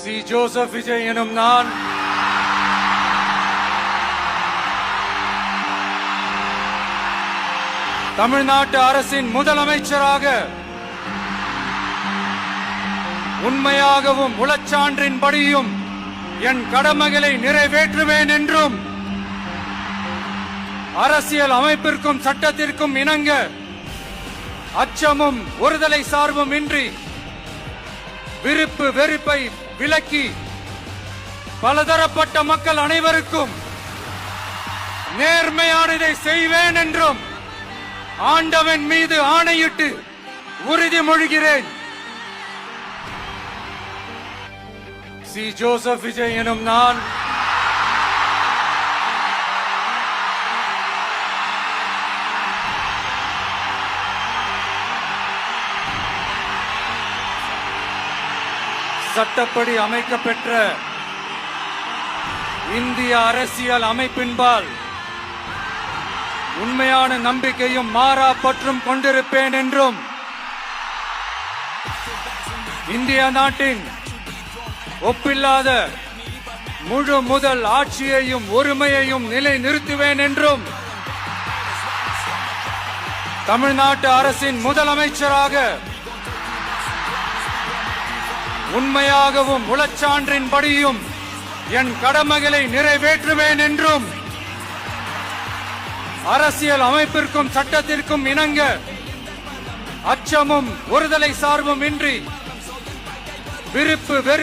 C. Joseph Vijay எனும் நான் தமிழ்நாட்டு அரசின் முதலமைச்சராக உண்மையாகவும் உளச்சான்றின்படியும் என் கடமைகளை நிறைவேற்றுவேன் என்றும் அரசியல் அமைப்பிற்கும் சட்டத்திற்கும் இணங்க அச்சமும் ஒருதலை சார்பும் இன்றி விருப்பு வெறுப்பை விலக்கி பலதரப்பட்ட மக்கள் அனைவருக்கும் நேர்மையானதை செய்வேன் என்றும் ஆண்டவன் மீது ஆணையிட்டு உறுதிமொழிகிறேன். சி. ஜோசப் விஜய் எனும் நான் சட்டப்படி அமைக்கப்பெற்ற இந்திய அரசியல் அமைப்பின்பால் உண்மையான நம்பிக்கையும் மாறா பற்றும் கொண்டிருப்பேன் என்றும் இந்திய நாட்டின் ஒப்பில்லாத முழு முதல் ஆட்சியையும் ஒருமையையும் நிலை நிறுத்துவேன் என்றும் தமிழ்நாட்டு அரசின் முதலமைச்சராக உண்மையாகவும் உளச்சான்றின்படியும் என் கடமைகளை நிறைவேற்றுவேன் என்றும் அரசியல் அமைப்பிற்கும் சட்டத்திற்கும் இணங்க அச்சமும் ஒருதலை சார்பும் இன்றி விருப்பு வெறுப்பு